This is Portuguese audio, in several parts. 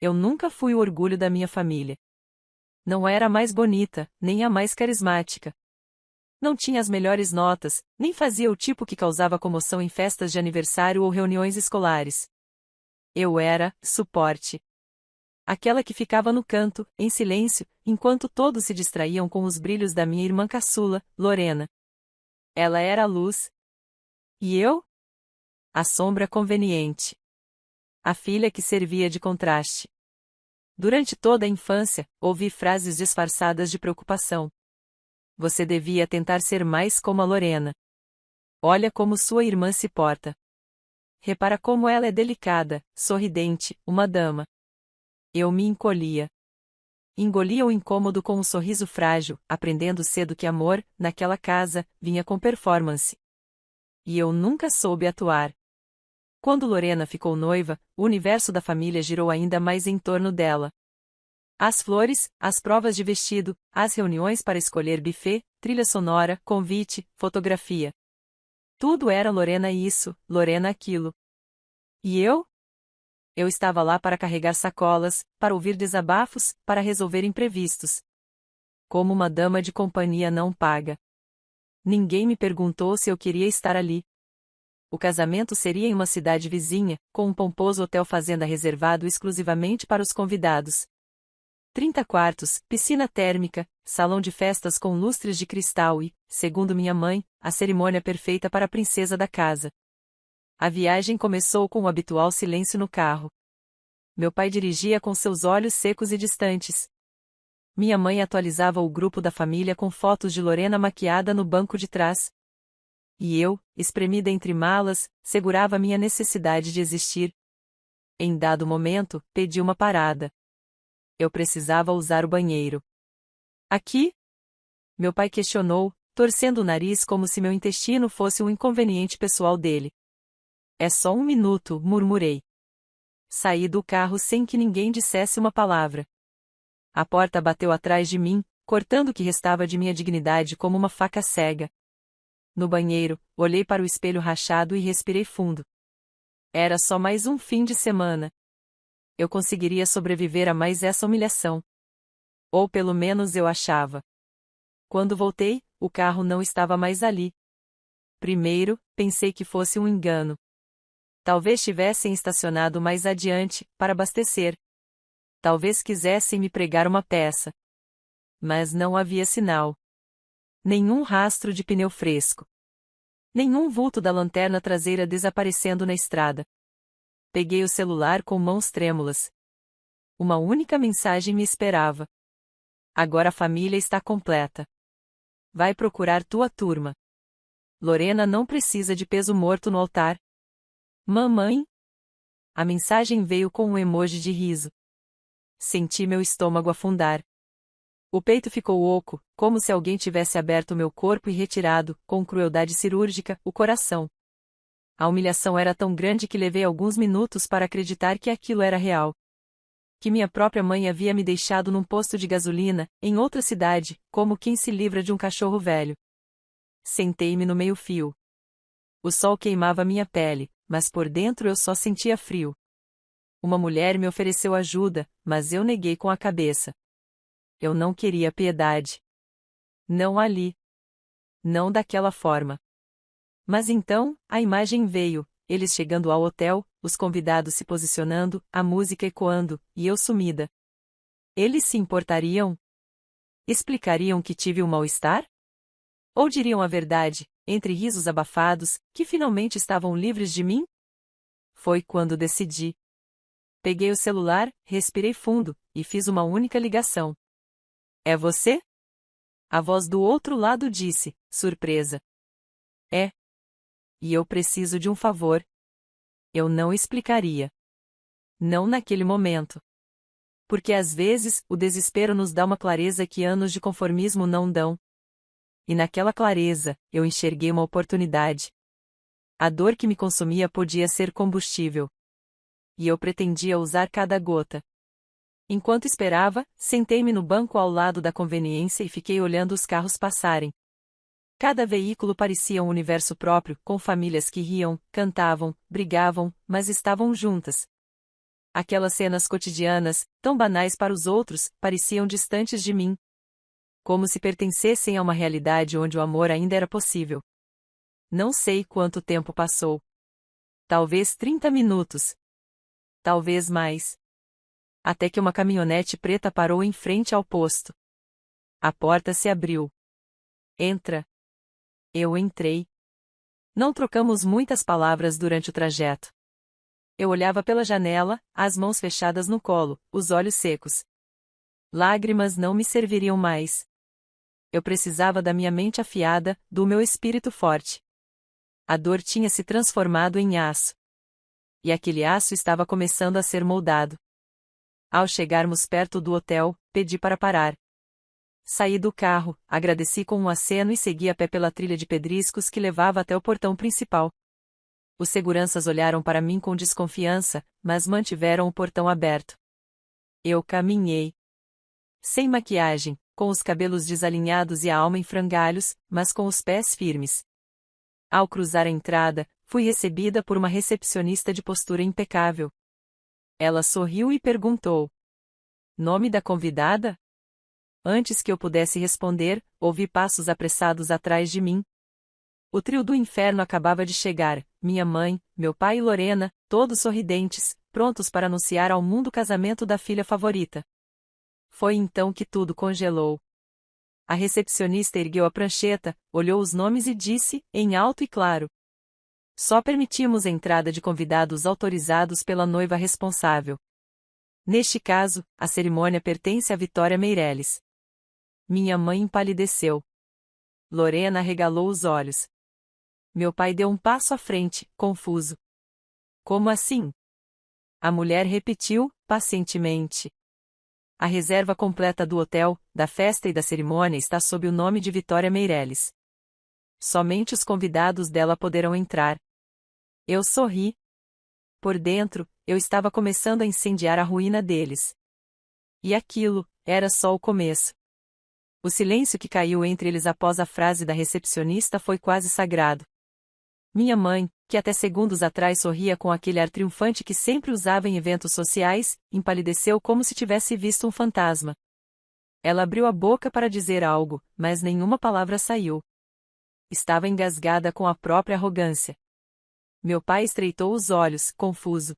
Eu nunca fui o orgulho da minha família. Não era a mais bonita, nem a mais carismática. Não tinha as melhores notas, nem fazia o tipo que causava comoção em festas de aniversário ou reuniões escolares. Eu era suporte. Aquela que ficava no canto, em silêncio, enquanto todos se distraíam com os brilhos da minha irmã caçula, Lorena. Ela era a luz. E eu? A sombra conveniente. A filha que servia de contraste. Durante toda a infância, ouvi frases disfarçadas de preocupação. Você devia tentar ser mais como a Lorena. Olha como sua irmã se porta. Repara como ela é delicada, sorridente, uma dama. Eu me encolhia. Engolia o incômodo com um sorriso frágil, aprendendo cedo que amor, naquela casa, vinha com performance. E eu nunca soube atuar. Quando Lorena ficou noiva, o universo da família girou ainda mais em torno dela. As flores, as provas de vestido, as reuniões para escolher buffet, trilha sonora, convite, fotografia. Tudo era Lorena isso, Lorena aquilo. E eu? Eu estava lá para carregar sacolas, para ouvir desabafos, para resolver imprevistos. Como uma dama de companhia não paga. Ninguém me perguntou se eu queria estar ali. O casamento seria em uma cidade vizinha, com um pomposo hotel-fazenda reservado exclusivamente para os convidados. 30 quartos, piscina térmica, salão de festas com lustres de cristal e, segundo minha mãe, a cerimônia perfeita para a princesa da casa. A viagem começou com o habitual silêncio no carro. Meu pai dirigia com seus olhos secos e distantes. Minha mãe atualizava o grupo da família com fotos de Lorena maquiada no banco de trás. E eu, espremida entre malas, segurava minha necessidade de existir. Em dado momento, pedi uma parada. Eu precisava usar o banheiro. Aqui? Meu pai questionou, torcendo o nariz como se meu intestino fosse um inconveniente pessoal dele. É só um minuto, murmurei. Saí do carro sem que ninguém dissesse uma palavra. A porta bateu atrás de mim, cortando o que restava de minha dignidade como uma faca cega. No banheiro, olhei para o espelho rachado e respirei fundo. Era só mais um fim de semana. Eu conseguiria sobreviver a mais essa humilhação. Ou pelo menos eu achava. Quando voltei, o carro não estava mais ali. Primeiro, pensei que fosse um engano. Talvez tivessem estacionado mais adiante, para abastecer. Talvez quisessem me pregar uma peça. Mas não havia sinal. Nenhum rastro de pneu fresco. Nenhum vulto da lanterna traseira desaparecendo na estrada. Peguei o celular com mãos trêmulas. Uma única mensagem me esperava. Agora a família está completa. Vai procurar tua turma. Lorena não precisa de peso morto no altar. Mamãe? A mensagem veio com um emoji de riso. Senti meu estômago afundar. O peito ficou oco, como se alguém tivesse aberto meu corpo e retirado, com crueldade cirúrgica, o coração. A humilhação era tão grande que levei alguns minutos para acreditar que aquilo era real. Que minha própria mãe havia me deixado num posto de gasolina, em outra cidade, como quem se livra de um cachorro velho. Sentei-me no meio-fio. O sol queimava minha pele, mas por dentro eu só sentia frio. Uma mulher me ofereceu ajuda, mas eu neguei com a cabeça. Eu não queria piedade. Não ali. Não daquela forma. Mas então, a imagem veio, eles chegando ao hotel, os convidados se posicionando, a música ecoando, e eu sumida. Eles se importariam? Explicariam que tive um mal-estar? Ou diriam a verdade, entre risos abafados, que finalmente estavam livres de mim? Foi quando decidi. Peguei o celular, respirei fundo, e fiz uma única ligação. É você? A voz do outro lado disse, surpresa. É. E eu preciso de um favor. Eu não explicaria. Não naquele momento. Porque às vezes, o desespero nos dá uma clareza que anos de conformismo não dão. E naquela clareza, eu enxerguei uma oportunidade. A dor que me consumia podia ser combustível. E eu pretendia usar cada gota. Enquanto esperava, sentei-me no banco ao lado da conveniência e fiquei olhando os carros passarem. Cada veículo parecia um universo próprio, com famílias que riam, cantavam, brigavam, mas estavam juntas. Aquelas cenas cotidianas, tão banais para os outros, pareciam distantes de mim. Como se pertencessem a uma realidade onde o amor ainda era possível. Não sei quanto tempo passou. Talvez 30 minutos. Talvez mais. Até que uma caminhonete preta parou em frente ao posto. A porta se abriu. Entra. Eu entrei. Não trocamos muitas palavras durante o trajeto. Eu olhava pela janela, as mãos fechadas no colo, os olhos secos. Lágrimas não me serviriam mais. Eu precisava da minha mente afiada, do meu espírito forte. A dor tinha se transformado em aço. E aquele aço estava começando a ser moldado. Ao chegarmos perto do hotel, pedi para parar. Saí do carro, agradeci com um aceno e segui a pé pela trilha de pedriscos que levava até o portão principal. Os seguranças olharam para mim com desconfiança, mas mantiveram o portão aberto. Eu caminhei. Sem maquiagem, com os cabelos desalinhados e a alma em frangalhos, mas com os pés firmes. Ao cruzar a entrada, fui recebida por uma recepcionista de postura impecável. Ela sorriu e perguntou: "Nome da convidada?" Antes que eu pudesse responder, ouvi passos apressados atrás de mim. O trio do inferno acabava de chegar, minha mãe, meu pai e Lorena, todos sorridentes, prontos para anunciar ao mundo o casamento da filha favorita. Foi então que tudo congelou. A recepcionista ergueu a prancheta, olhou os nomes e disse, em alto e claro: "Só permitimos a entrada de convidados autorizados pela noiva responsável. Neste caso, a cerimônia pertence a Vitória Meireles." Minha mãe empalideceu. Lorena arregalou os olhos. Meu pai deu um passo à frente, confuso. "Como assim?" A mulher repetiu, pacientemente. "A reserva completa do hotel, da festa e da cerimônia está sob o nome de Vitória Meireles. Somente os convidados dela poderão entrar." Eu sorri. Por dentro, eu estava começando a incendiar a ruína deles. E aquilo era só o começo. O silêncio que caiu entre eles após a frase da recepcionista foi quase sagrado. Minha mãe, que até segundos atrás sorria com aquele ar triunfante que sempre usava em eventos sociais, empalideceu como se tivesse visto um fantasma. Ela abriu a boca para dizer algo, mas nenhuma palavra saiu. Estava engasgada com a própria arrogância. Meu pai estreitou os olhos, confuso.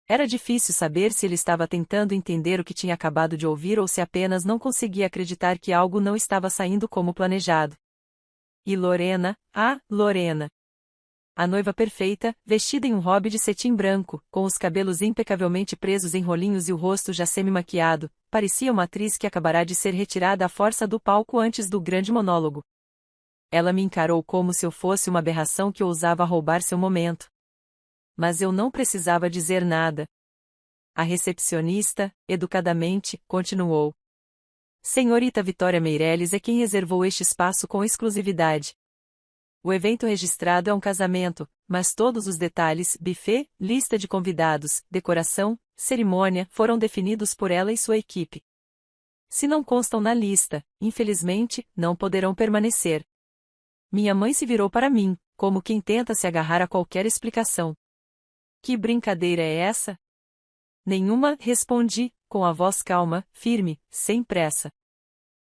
Era difícil saber se ele estava tentando entender o que tinha acabado de ouvir ou se apenas não conseguia acreditar que algo não estava saindo como planejado. E Lorena, Lorena. A noiva perfeita, vestida em um robe de cetim branco, com os cabelos impecavelmente presos em rolinhos e o rosto já semi-maquiado, parecia uma atriz que acabará de ser retirada à força do palco antes do grande monólogo. Ela me encarou como se eu fosse uma aberração que ousava roubar seu momento. Mas eu não precisava dizer nada. A recepcionista, educadamente, continuou: "Senhorita Vitória Meireles é quem reservou este espaço com exclusividade. O evento registrado é um casamento, mas todos os detalhes, buffet, lista de convidados, decoração, cerimônia, foram definidos por ela e sua equipe. Se não constam na lista, infelizmente, não poderão permanecer." Minha mãe se virou para mim, como quem tenta se agarrar a qualquer explicação. "Que brincadeira é essa?" "Nenhuma", respondi, com a voz calma, firme, sem pressa.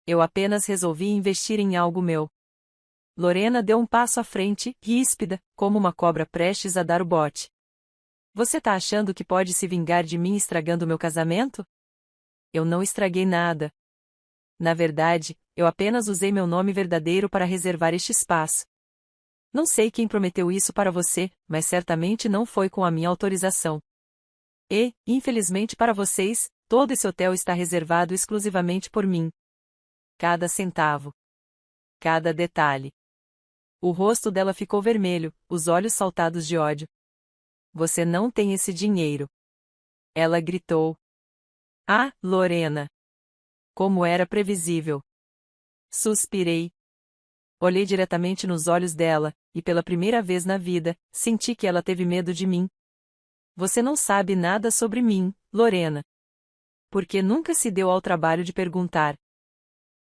"Eu apenas resolvi investir em algo meu." Lorena deu um passo à frente, ríspida, como uma cobra prestes a dar o bote. "Você tá achando que pode se vingar de mim estragando meu casamento?" "Eu não estraguei nada. Na verdade, eu apenas usei meu nome verdadeiro para reservar este espaço. Não sei quem prometeu isso para você, mas certamente não foi com a minha autorização. E, infelizmente para vocês, todo esse hotel está reservado exclusivamente por mim. Cada centavo. Cada detalhe." O rosto dela ficou vermelho, os olhos saltados de ódio. "Você não tem esse dinheiro." Ela gritou. Lorena. Como era previsível. Suspirei. Olhei diretamente nos olhos dela, e pela primeira vez na vida, senti que ela teve medo de mim. "Você não sabe nada sobre mim, Lorena." Porque nunca se deu ao trabalho de perguntar.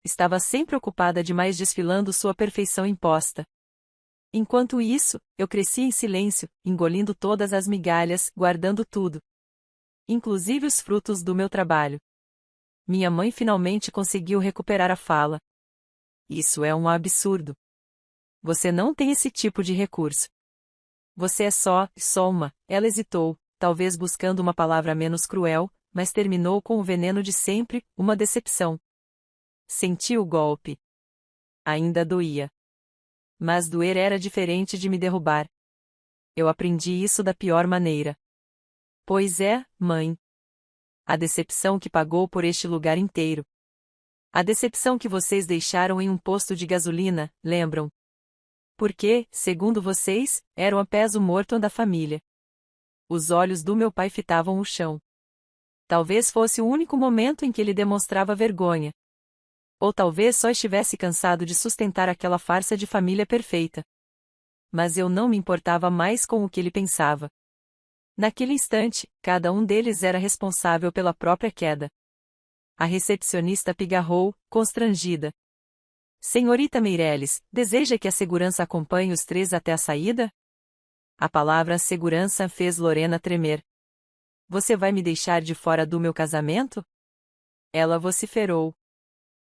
Estava sempre ocupada demais desfilando sua perfeição imposta. Enquanto isso, eu crescia em silêncio, engolindo todas as migalhas, guardando tudo. inclusive os frutos do meu trabalho. Minha mãe finalmente conseguiu recuperar a fala. Isso é um absurdo. Você não tem esse tipo de recurso. Você é só uma. Ela hesitou, talvez buscando uma palavra menos cruel, mas terminou com o veneno de sempre, uma decepção. Senti o golpe. Ainda doía. Mas doer era diferente de me derrubar. Eu aprendi isso da pior maneira. Pois é, mãe. A decepção que pagou por este lugar inteiro. A decepção que vocês deixaram em um posto de gasolina, lembram? Porque, segundo vocês, eram a peso morto da família. Os olhos do meu pai fitavam o chão. Talvez fosse o único momento em que ele demonstrava vergonha. Ou talvez só estivesse cansado de sustentar aquela farsa de família perfeita. Mas eu não me importava mais com o que ele pensava. Naquele instante, cada um deles era responsável pela própria queda. A recepcionista pigarrou, constrangida. Senhorita Meirelles, deseja que a segurança acompanhe os três até a saída? A palavra segurança fez Lorena tremer. Você vai me deixar de fora do meu casamento? Ela vociferou.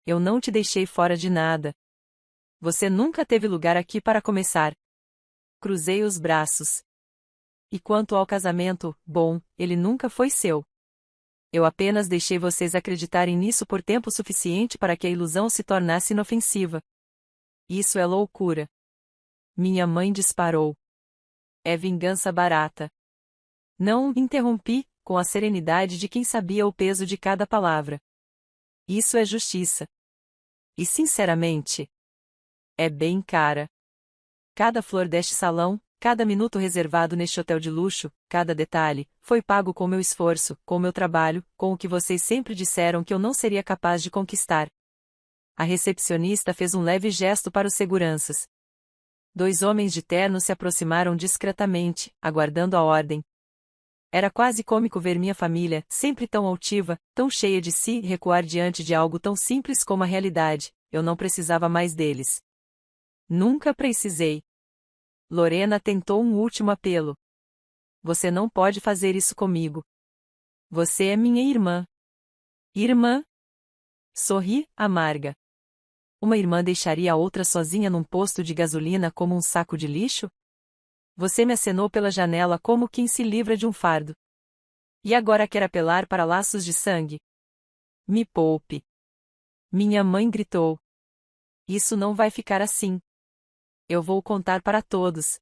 Eu não te deixei fora de nada. Você nunca teve lugar aqui para começar. Cruzei os braços. E quanto ao casamento, bom, ele nunca foi seu. Eu apenas deixei vocês acreditarem nisso por tempo suficiente para que a ilusão se tornasse inofensiva. Isso é loucura. Minha mãe disparou. É vingança barata. Não, interrompi, com a serenidade de quem sabia o peso de cada palavra. Isso é justiça. E sinceramente, é bem cara. Cada flor deste salão, cada minuto reservado neste hotel de luxo, cada detalhe, foi pago com meu esforço, com meu trabalho, com o que vocês sempre disseram que eu não seria capaz de conquistar. A recepcionista fez um leve gesto para os seguranças. 2 homens de terno se aproximaram discretamente, aguardando a ordem. Era quase cômico ver minha família, sempre tão altiva, tão cheia de si, recuar diante de algo tão simples como a realidade. Eu não precisava mais deles. Nunca precisei. Lorena tentou um último apelo. Você não pode fazer isso comigo. Você é minha irmã. Irmã? Sorri, amarga. Uma irmã deixaria a outra sozinha num posto de gasolina como um saco de lixo? Você me acenou pela janela como quem se livra de um fardo. E agora quer apelar para laços de sangue? Me poupe. Minha mãe gritou. Isso não vai ficar assim. Eu vou contar para todos.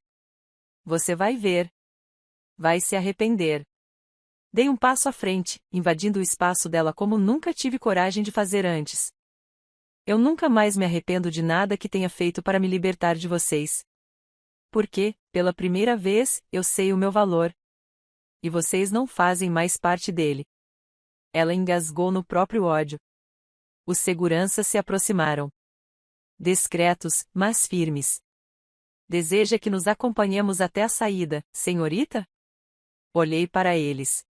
Você vai ver. Vai se arrepender. Dei um passo à frente, invadindo o espaço dela como nunca tive coragem de fazer antes. Eu nunca mais me arrependo de nada que tenha feito para me libertar de vocês. Porque, pela primeira vez, eu sei o meu valor. E vocês não fazem mais parte dele. Ela engasgou no próprio ódio. Os seguranças se aproximaram. Discretos, mas firmes. Deseja que nos acompanhemos até a saída, senhorita? Olhei para eles.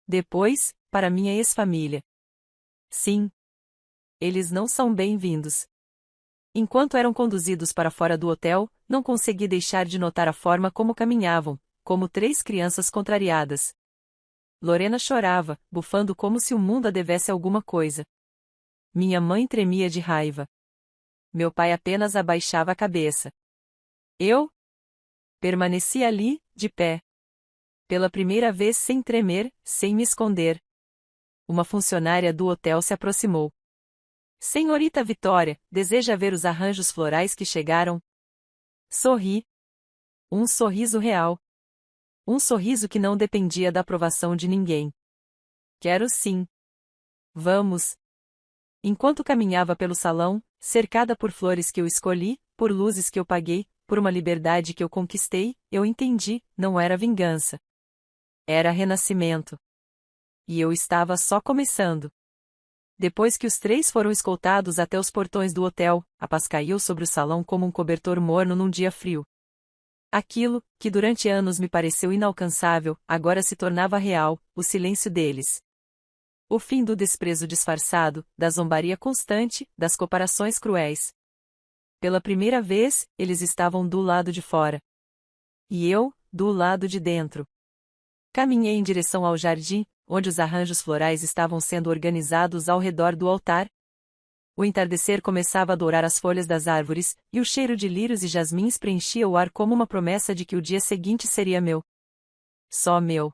Depois, para minha ex-família. Sim. Eles não são bem-vindos. Enquanto eram conduzidos para fora do hotel, não consegui deixar de notar a forma como caminhavam, como 3 crianças contrariadas. Lorena chorava, bufando como se o mundo a devesse alguma coisa. Minha mãe tremia de raiva. Meu pai apenas abaixava a cabeça. Eu permaneci ali, de pé. Pela primeira vez sem tremer, sem me esconder. Uma funcionária do hotel se aproximou. Senhorita Vitória, deseja ver os arranjos florais que chegaram? Sorri. Um sorriso real. Um sorriso que não dependia da aprovação de ninguém. Quero sim. Vamos. Enquanto caminhava pelo salão, cercada por flores que eu escolhi, por luzes que eu paguei, por uma liberdade que eu conquistei, eu entendi, não era vingança. Era renascimento. E eu estava só começando. Depois que os 3 foram escoltados até os portões do hotel, a paz caiu sobre o salão como um cobertor morno num dia frio. Aquilo, que durante anos me pareceu inalcançável, agora se tornava real, o silêncio deles. O fim do desprezo disfarçado, da zombaria constante, das comparações cruéis. Pela primeira vez, eles estavam do lado de fora. E eu, do lado de dentro. Caminhei em direção ao jardim, onde os arranjos florais estavam sendo organizados ao redor do altar. O entardecer começava a dourar as folhas das árvores, e o cheiro de lírios e jasmins preenchia o ar como uma promessa de que o dia seguinte seria meu. Só meu.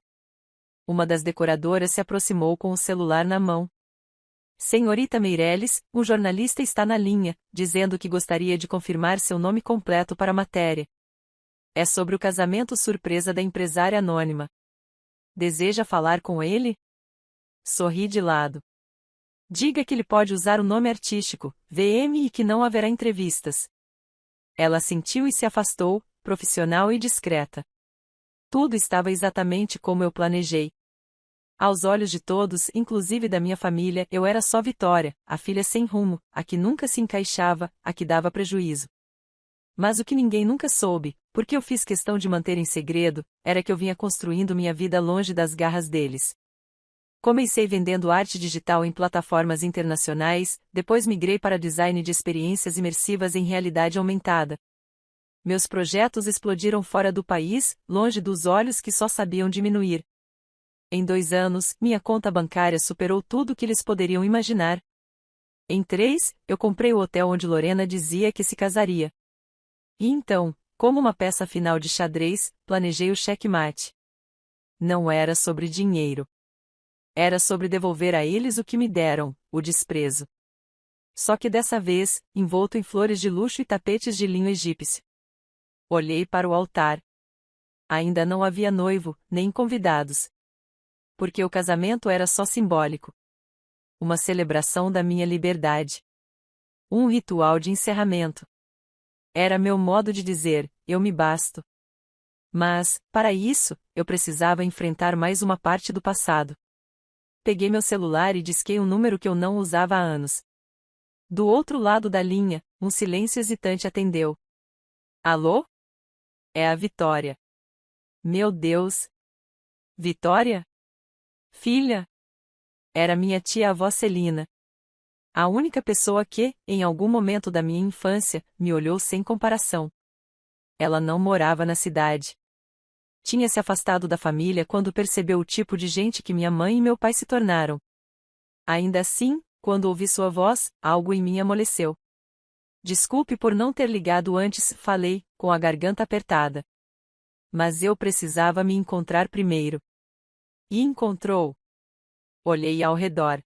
Uma das decoradoras se aproximou com o celular na mão. Senhorita Meirelles, um jornalista está na linha, dizendo que gostaria de confirmar seu nome completo para a matéria. É sobre o casamento surpresa da empresária anônima. Deseja falar com ele? Sorri de lado. Diga que ele pode usar o nome artístico, VM, e que não haverá entrevistas. Ela assentiu e se afastou, profissional e discreta. Tudo estava exatamente como eu planejei. Aos olhos de todos, inclusive da minha família, eu era só Vitória, a filha sem rumo, a que nunca se encaixava, a que dava prejuízo. Mas o que ninguém nunca soube, porque eu fiz questão de manter em segredo, era que eu vinha construindo minha vida longe das garras deles. Comecei vendendo arte digital em plataformas internacionais, depois migrei para design de experiências imersivas em realidade aumentada. Meus projetos explodiram fora do país, longe dos olhos que só sabiam diminuir. Em 2 anos, minha conta bancária superou tudo o que eles poderiam imaginar. Em 3, eu comprei o hotel onde Lorena dizia que se casaria. E então, como uma peça final de xadrez, planejei o checkmate. Não era sobre dinheiro. Era sobre devolver a eles o que me deram, o desprezo. Só que dessa vez, envolto em flores de luxo e tapetes de linho egípcio. Olhei para o altar. Ainda não havia noivo, nem convidados. Porque o casamento era só simbólico. Uma celebração da minha liberdade. Um ritual de encerramento. Era meu modo de dizer, eu me basto. Mas, para isso, eu precisava enfrentar mais uma parte do passado. Peguei meu celular e disquei um número que eu não usava há anos. Do outro lado da linha, um silêncio hesitante atendeu. Alô? É a Vitória. Meu Deus! Vitória? Filha? Era minha tia-avó Celina. A única pessoa que, em algum momento da minha infância, me olhou sem comparação. Ela não morava na cidade. Tinha se afastado da família quando percebeu o tipo de gente que minha mãe e meu pai se tornaram. Ainda assim, quando ouvi sua voz, algo em mim amoleceu. Desculpe por não ter ligado antes, falei, com a garganta apertada. Mas eu precisava me encontrar primeiro. E encontrou. Olhei ao redor.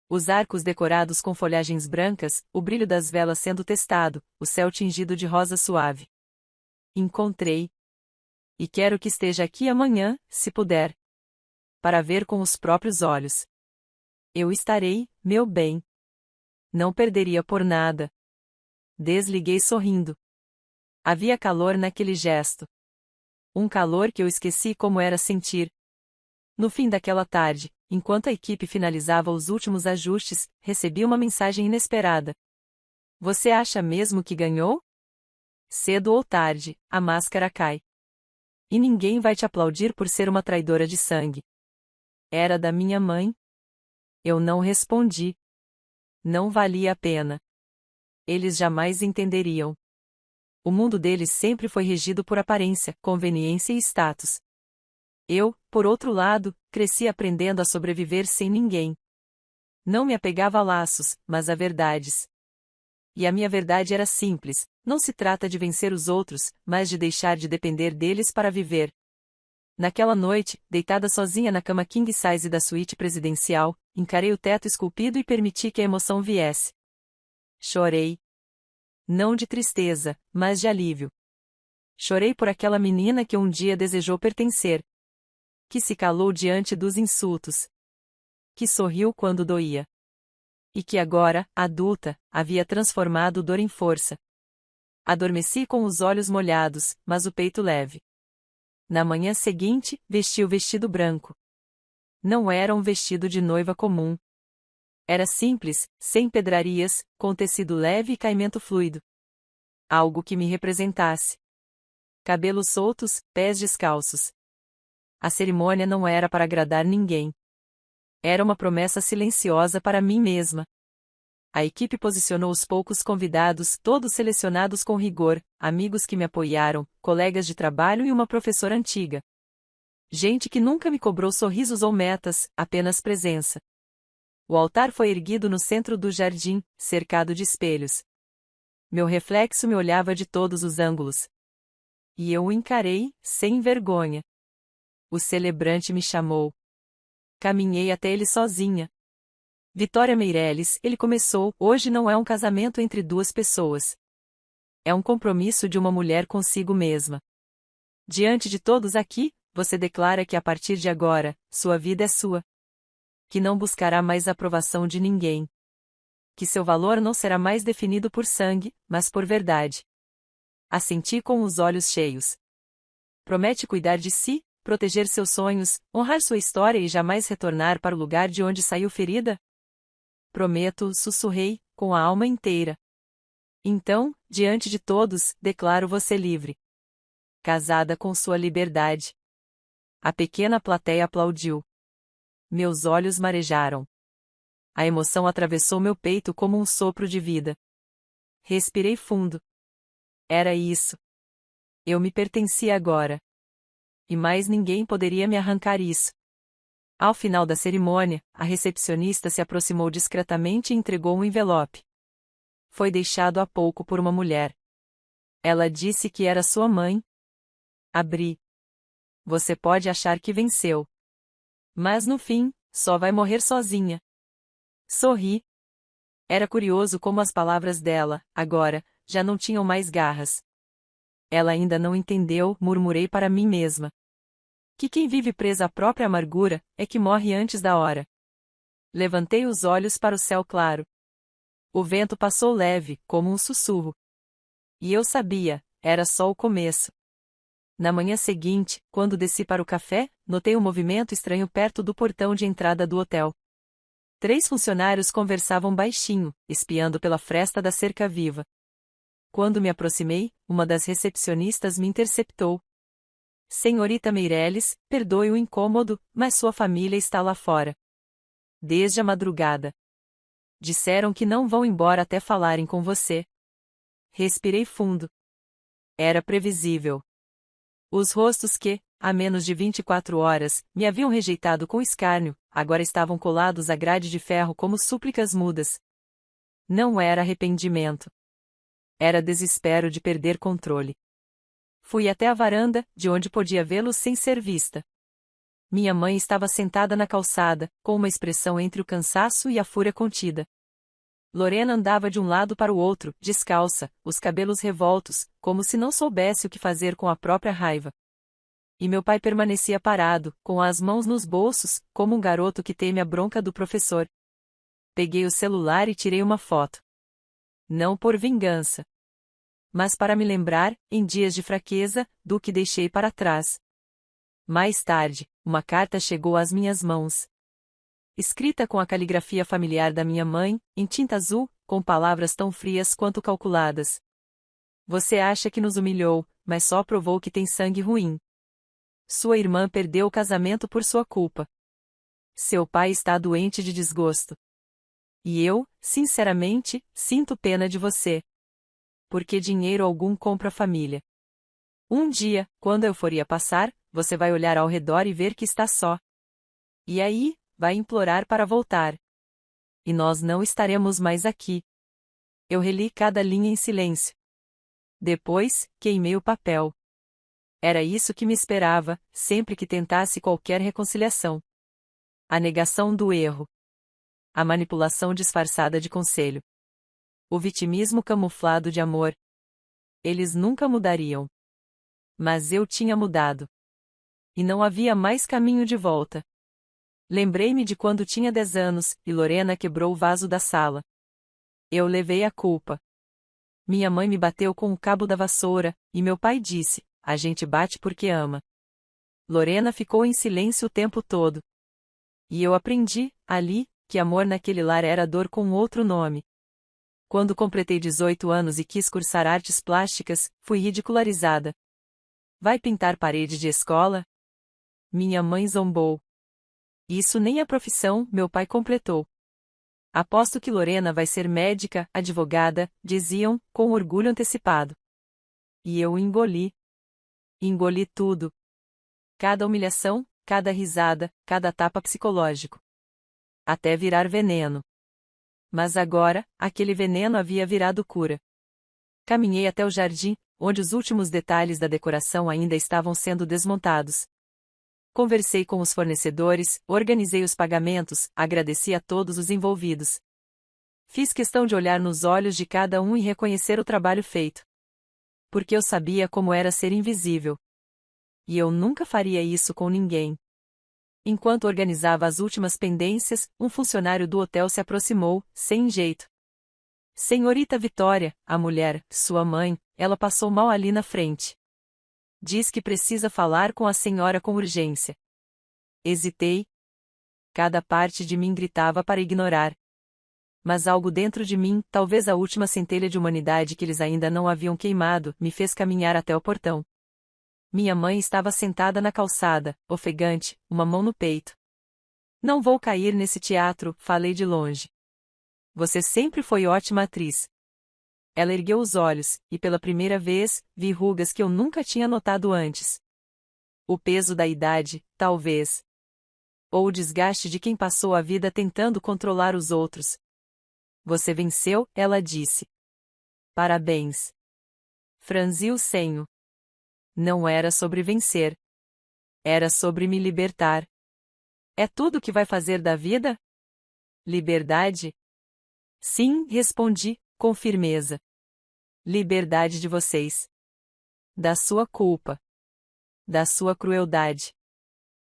Os arcos decorados com folhagens brancas, o brilho das velas sendo testado, o céu tingido de rosa suave. Encontrei. E quero que esteja aqui amanhã, se puder. Para ver com os próprios olhos. Eu estarei, meu bem. Não perderia por nada. Desliguei sorrindo. Havia calor naquele gesto. Um calor que eu esqueci como era sentir. No fim daquela tarde, enquanto a equipe finalizava os últimos ajustes, recebi uma mensagem inesperada. Você acha mesmo que ganhou? Cedo ou tarde, a máscara cai. E ninguém vai te aplaudir por ser uma traidora de sangue. Era da minha mãe? Eu não respondi. Não valia a pena. Eles jamais entenderiam. O mundo deles sempre foi regido por aparência, conveniência e status. Eu, por outro lado, cresci aprendendo a sobreviver sem ninguém. Não me apegava a laços, mas a verdades. E a minha verdade era simples: não se trata de vencer os outros, mas de deixar de depender deles para viver. Naquela noite, deitada sozinha na cama king size da suíte presidencial, encarei o teto esculpido e permiti que a emoção viesse. Chorei. Não de tristeza, mas de alívio. Chorei por aquela menina que um dia desejou pertencer. Que se calou diante dos insultos. Que sorriu quando doía. E que agora, adulta, havia transformado dor em força. Adormeci com os olhos molhados, mas o peito leve. Na manhã seguinte, vesti o vestido branco. Não era um vestido de noiva comum. Era simples, sem pedrarias, com tecido leve e caimento fluido. Algo que me representasse. Cabelos soltos, pés descalços. A cerimônia não era para agradar ninguém. Era uma promessa silenciosa para mim mesma. A equipe posicionou os poucos convidados, todos selecionados com rigor, amigos que me apoiaram, colegas de trabalho e uma professora antiga. Gente que nunca me cobrou sorrisos ou metas, apenas presença. O altar foi erguido no centro do jardim, cercado de espelhos. Meu reflexo me olhava de todos os ângulos. E eu o encarei, sem vergonha. O celebrante me chamou. Caminhei até ele sozinha. Vitória Meireles, ele começou, hoje não é um casamento entre duas pessoas. É um compromisso de uma mulher consigo mesma. Diante de todos aqui, você declara que a partir de agora, sua vida é sua. Que não buscará mais a aprovação de ninguém. Que seu valor não será mais definido por sangue, mas por verdade. Assenti com os olhos cheios. Promete cuidar de si, proteger seus sonhos, honrar sua história e jamais retornar para o lugar de onde saiu ferida? Prometo, sussurrei, com a alma inteira. Então, diante de todos, declaro você livre. Casada com sua liberdade. A pequena plateia aplaudiu. Meus olhos marejaram. A emoção atravessou meu peito como um sopro de vida. Respirei fundo. Era isso. Eu me pertencia agora. E mais ninguém poderia me arrancar isso. Ao final da cerimônia, a recepcionista se aproximou discretamente e entregou um envelope. Foi deixado há pouco por uma mulher. Ela disse que era sua mãe. Abri. Você pode achar que venceu. Mas no fim, só vai morrer sozinha. Sorri. Era curioso como as palavras dela, agora, já não tinham mais garras. Ela ainda não entendeu, murmurei para mim mesma. Que quem vive presa à própria amargura, é que morre antes da hora. Levantei os olhos para o céu claro. O vento passou leve, como um sussurro. E eu sabia, era só o começo. Na manhã seguinte, quando desci para o café, notei um movimento estranho perto do portão de entrada do hotel. 3 funcionários conversavam baixinho, espiando pela fresta da cerca viva. Quando me aproximei, uma das recepcionistas me interceptou. Senhorita Meireles, perdoe o incômodo, mas sua família está lá fora. Desde a madrugada. Disseram que não vão embora até falarem com você. Respirei fundo. Era previsível. Os rostos que, há menos de 24 horas, me haviam rejeitado com escárnio, agora estavam colados à grade de ferro como súplicas mudas. Não era arrependimento. Era desespero de perder controle. Fui até a varanda, de onde podia vê-los sem ser vista. Minha mãe estava sentada na calçada, com uma expressão entre o cansaço e a fúria contida. Lorena andava de um lado para o outro, descalça, os cabelos revoltos, como se não soubesse o que fazer com a própria raiva. E meu pai permanecia parado, com as mãos nos bolsos, como um garoto que teme a bronca do professor. Peguei o celular e tirei uma foto. Não por vingança. Mas para me lembrar, em dias de fraqueza, do que deixei para trás. Mais tarde, uma carta chegou às minhas mãos. Escrita com a caligrafia familiar da minha mãe, em tinta azul, com palavras tão frias quanto calculadas. Você acha que nos humilhou, mas só provou que tem sangue ruim. Sua irmã perdeu o casamento por sua culpa. Seu pai está doente de desgosto. E eu, sinceramente, sinto pena de você. Porque dinheiro algum compra família. Um dia, quando a euforia passar, você vai olhar ao redor e ver que está só. E aí, vai implorar para voltar. E nós não estaremos mais aqui. Eu reli cada linha em silêncio. Depois, queimei o papel. Era isso que me esperava, sempre que tentasse qualquer reconciliação. A negação do erro. A manipulação disfarçada de conselho. O vitimismo camuflado de amor. Eles nunca mudariam. Mas eu tinha mudado. E não havia mais caminho de volta. Lembrei-me de quando tinha 10 anos, e Lorena quebrou o vaso da sala. Eu levei a culpa. Minha mãe me bateu com o cabo da vassoura, e meu pai disse, a gente bate porque ama. Lorena ficou em silêncio o tempo todo. E eu aprendi, ali, que amor naquele lar era dor com outro nome. Quando completei 18 anos e quis cursar artes plásticas, fui ridicularizada. Vai pintar parede de escola? Minha mãe zombou. Isso nem é profissão, meu pai completou. Aposto que Lorena vai ser médica, advogada, diziam, com orgulho antecipado. E eu engoli. Engoli tudo. cada humilhação, cada risada, cada tapa psicológico. Até virar veneno. Mas agora, aquele veneno havia virado cura. Caminhei até o jardim, onde os últimos detalhes da decoração ainda estavam sendo desmontados. Conversei com os fornecedores, organizei os pagamentos, agradeci a todos os envolvidos. Fiz questão de olhar nos olhos de cada um e reconhecer o trabalho feito. Porque eu sabia como era ser invisível. E eu nunca faria isso com ninguém. Enquanto organizava as últimas pendências, um funcionário do hotel se aproximou, sem jeito. Senhorita Vitória, a mulher, sua mãe, ela passou mal ali na frente. Diz que precisa falar com a senhora com urgência. Hesitei. Cada parte de mim gritava para ignorar. Mas algo dentro de mim, talvez a última centelha de humanidade que eles ainda não haviam queimado, me fez caminhar até o portão. Minha mãe estava sentada na calçada, ofegante, uma mão no peito. Não vou cair nesse teatro, falei de longe. Você sempre foi ótima atriz. Ela ergueu os olhos, e pela primeira vez, vi rugas que eu nunca tinha notado antes. O peso da idade, talvez. Ou o desgaste de quem passou a vida tentando controlar os outros. Você venceu, ela disse. Parabéns. Franzi o senho. Não era sobre vencer. Era sobre me libertar. É tudo o que vai fazer da vida? Liberdade? Sim, respondi, com firmeza. Liberdade de vocês. Da sua culpa. Da sua crueldade.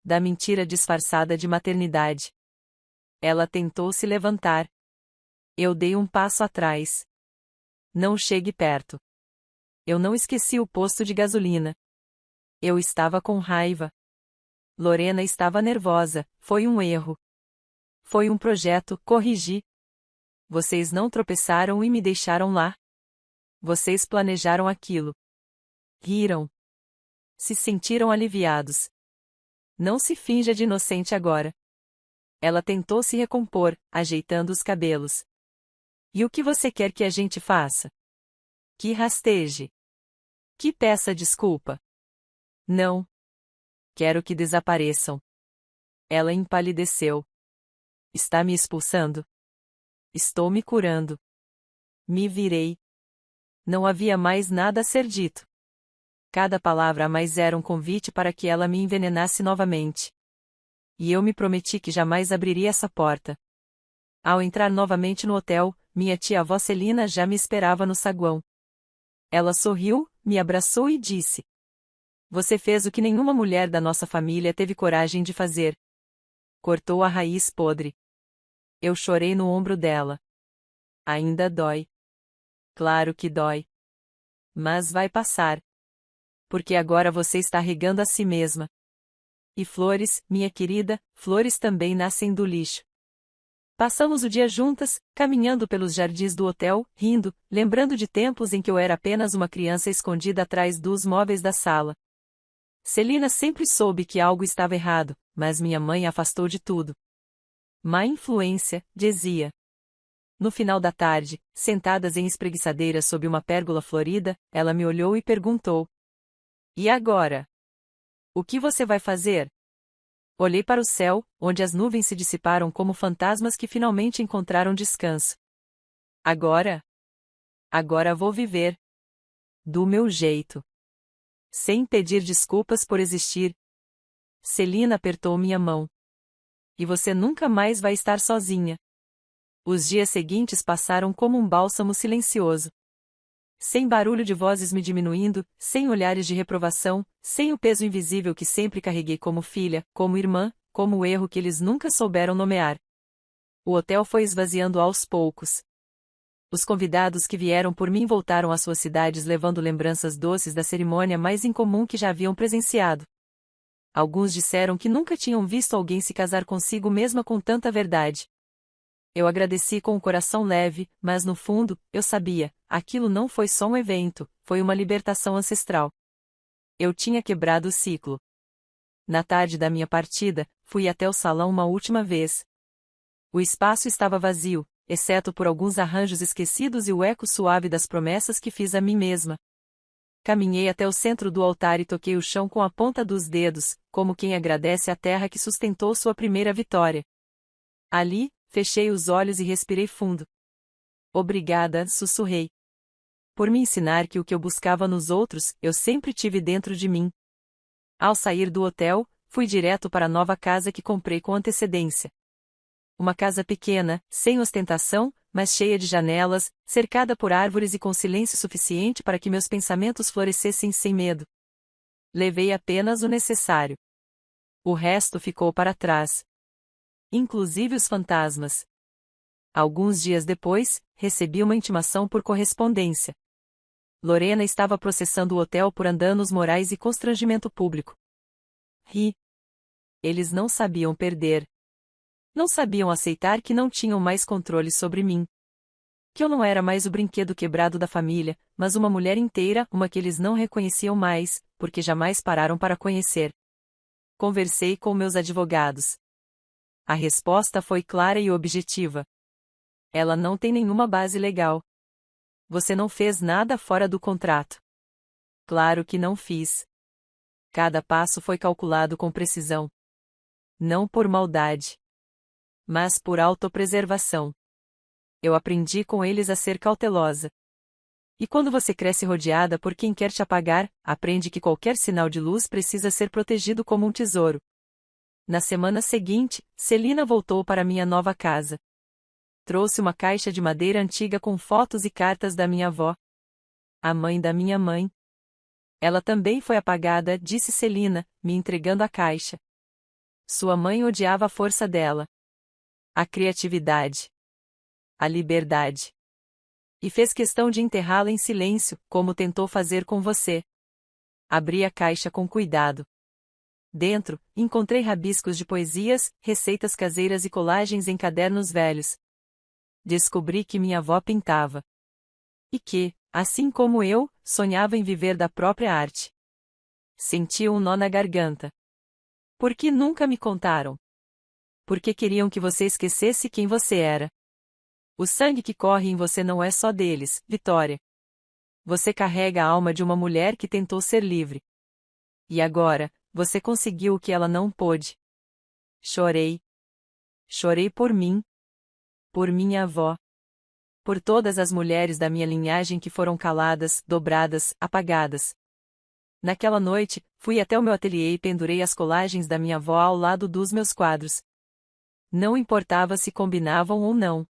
Da mentira disfarçada de maternidade. Ela tentou se levantar. Eu dei um passo atrás. Não chegue perto. Eu não esqueci o posto de gasolina. Eu estava com raiva. Lorena estava nervosa, foi um erro. Foi um projeto, corrigi. Vocês não tropeçaram e me deixaram lá. Vocês planejaram aquilo. Riram. Se sentiram aliviados. Não se finja de inocente agora. Ela tentou se recompor, ajeitando os cabelos. E o que você quer que a gente faça? Que rasteje. Que peça desculpa. Não. Quero que desapareçam. Ela empalideceu. Está me expulsando? Estou me curando. Me virei. Não havia mais nada a ser dito. Cada palavra a mais era um convite para que ela me envenenasse novamente. E eu me prometi que jamais abriria essa porta. Ao entrar novamente no hotel, minha tia-avó Celina já me esperava no saguão. Ela sorriu, me abraçou e disse: Você fez o que nenhuma mulher da nossa família teve coragem de fazer. Cortou a raiz podre. Eu chorei no ombro dela. Ainda dói. Claro que dói. Mas vai passar. Porque agora você está regando a si mesma. E flores, minha querida, flores também nascem do lixo. Passamos o dia juntas, caminhando pelos jardins do hotel, rindo, lembrando de tempos em que eu era apenas uma criança escondida atrás dos móveis da sala. Celina sempre soube que algo estava errado, mas minha mãe a afastou de tudo. Má influência, dizia. No final da tarde, sentadas em espreguiçadeiras sob uma pérgola florida, ela me olhou e perguntou: E agora? O que você vai fazer? Olhei para o céu, onde as nuvens se dissiparam como fantasmas que finalmente encontraram descanso. Agora? Agora vou viver. Do meu jeito. Sem pedir desculpas por existir. Celina apertou minha mão. E você nunca mais vai estar sozinha. Os dias seguintes passaram como um bálsamo silencioso. Sem barulho de vozes me diminuindo, sem olhares de reprovação, sem o peso invisível que sempre carreguei como filha, como irmã, como o erro que eles nunca souberam nomear. O hotel foi esvaziando aos poucos. Os convidados que vieram por mim voltaram às suas cidades levando lembranças doces da cerimônia mais incomum que já haviam presenciado. Alguns disseram que nunca tinham visto alguém se casar consigo mesma com tanta verdade. Eu agradeci com o coração leve, mas no fundo, eu sabia, aquilo não foi só um evento, foi uma libertação ancestral. Eu tinha quebrado o ciclo. Na tarde da minha partida, fui até o salão uma última vez. O espaço estava vazio, exceto por alguns arranjos esquecidos e o eco suave das promessas que fiz a mim mesma. Caminhei até o centro do altar e toquei o chão com a ponta dos dedos, como quem agradece à terra que sustentou sua primeira vitória. Ali, fechei os olhos e respirei fundo. Obrigada, sussurrei. Por me ensinar que o que eu buscava nos outros, eu sempre tive dentro de mim. Ao sair do hotel, fui direto para a nova casa que comprei com antecedência. Uma casa pequena, sem ostentação, mas cheia de janelas, cercada por árvores e com silêncio suficiente para que meus pensamentos florescessem sem medo. Levei apenas o necessário. O resto ficou para trás. Inclusive os fantasmas. Alguns dias depois, recebi uma intimação por correspondência. Lorena estava processando o hotel por danos morais e constrangimento público. Ri. Eles não sabiam perder. Não sabiam aceitar que não tinham mais controle sobre mim. Que eu não era mais o brinquedo quebrado da família, mas uma mulher inteira, uma que eles não reconheciam mais, porque jamais pararam para conhecer. Conversei com meus advogados. A resposta foi clara e objetiva. Ela não tem nenhuma base legal. Você não fez nada fora do contrato. Claro que não fiz. Cada passo foi calculado com precisão. Não por maldade, mas por autopreservação. Eu aprendi com eles a ser cautelosa. E quando você cresce rodeada por quem quer te apagar, aprende que qualquer sinal de luz precisa ser protegido como um tesouro. Na semana seguinte, Celina voltou para minha nova casa. Trouxe uma caixa de madeira antiga com fotos e cartas da minha avó. A mãe da minha mãe. Ela também foi apagada, disse Celina, me entregando a caixa. Sua mãe odiava a força dela. A criatividade. A liberdade. E fez questão de enterrá-la em silêncio, como tentou fazer com você. Abri a caixa com cuidado. Dentro, encontrei rabiscos de poesias, receitas caseiras e colagens em cadernos velhos. Descobri que minha avó pintava. E que, assim como eu, sonhava em viver da própria arte. Senti um nó na garganta. Por que nunca me contaram? Porque queriam que você esquecesse quem você era. O sangue que corre em você não é só deles, Vitória. Você carrega a alma de uma mulher que tentou ser livre. E agora, você conseguiu o que ela não pôde. Chorei. Chorei por mim. Por minha avó. Por todas as mulheres da minha linhagem que foram caladas, dobradas, apagadas. Naquela noite, fui até o meu ateliê e pendurei as colagens da minha avó ao lado dos meus quadros. Não importava se combinavam ou não.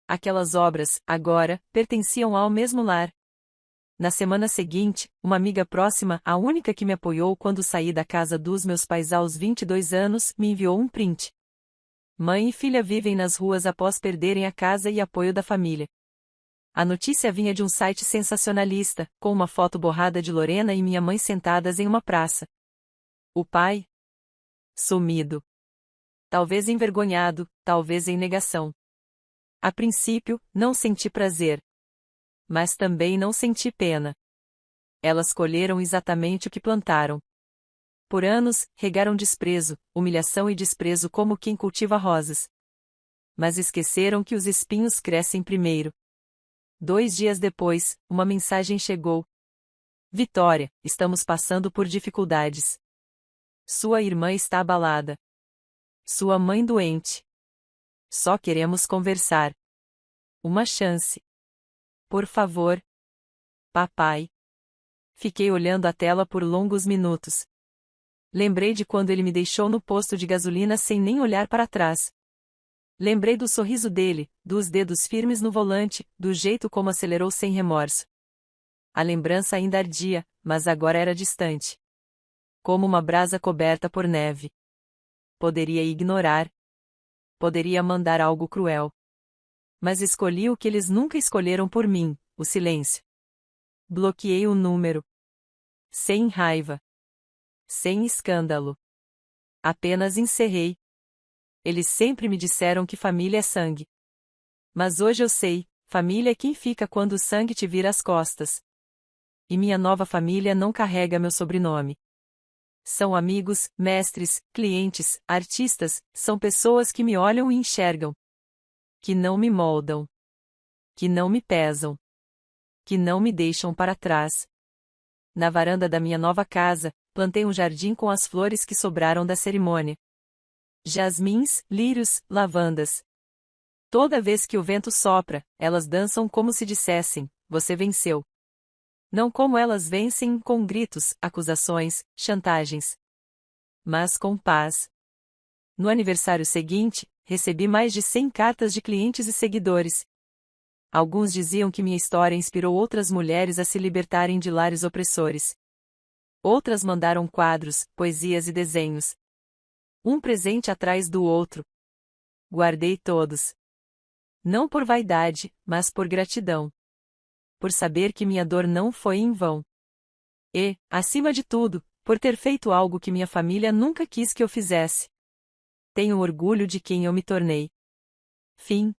Aquelas obras, agora, pertenciam ao mesmo lar. Na semana seguinte, uma amiga próxima, a única que me apoiou quando saí da casa dos meus pais aos 22 anos, me enviou um print. Mãe e filha vivem nas ruas após perderem a casa e apoio da família. A notícia vinha de um site sensacionalista, com uma foto borrada de Lorena e minha mãe sentadas em uma praça. O pai? Sumido. Talvez envergonhado, talvez em negação. A princípio, não senti prazer. Mas também não senti pena. Elas colheram exatamente o que plantaram. Por anos, regaram desprezo, humilhação e desprezo como quem cultiva rosas. Mas esqueceram que os espinhos crescem primeiro. 2 dias depois, uma mensagem chegou. Vitória, estamos passando por dificuldades. Sua irmã está abalada. Sua mãe doente. Só queremos conversar. Uma chance. Por favor. Papai. Fiquei olhando a tela por longos minutos. Lembrei de quando ele me deixou no posto de gasolina sem nem olhar para trás. Lembrei do sorriso dele, dos dedos firmes no volante, do jeito como acelerou sem remorso. A lembrança ainda ardia, mas agora era distante. Como uma brasa coberta por neve. Poderia ignorar. Poderia mandar algo cruel. Mas escolhi o que eles nunca escolheram por mim, o silêncio. Bloqueei o número. Sem raiva. Sem escândalo. Apenas encerrei. Eles sempre me disseram que família é sangue. Mas hoje eu sei, família é quem fica quando o sangue te vira as costas. E minha nova família não carrega meu sobrenome. São amigos, mestres, clientes, artistas, são pessoas que me olham e enxergam. Que não me moldam. Que não me pesam. Que não me deixam para trás. na varanda da minha nova casa, plantei um jardim com as flores que sobraram da cerimônia. Jasmins, lírios, lavandas. Toda vez que o vento sopra, elas dançam como se dissessem: você venceu. Não como elas vencem, com gritos, acusações, chantagens. Mas com paz. No aniversário seguinte, recebi mais de 100 cartas de clientes e seguidores. Alguns diziam que minha história inspirou outras mulheres a se libertarem de lares opressores. Outras mandaram quadros, poesias e desenhos. Um presente atrás do outro. Guardei todos. Não por vaidade, mas por gratidão. Por saber que minha dor não foi em vão. E, acima de tudo, por ter feito algo que minha família nunca quis que eu fizesse. Tenho orgulho de quem eu me tornei. Fim.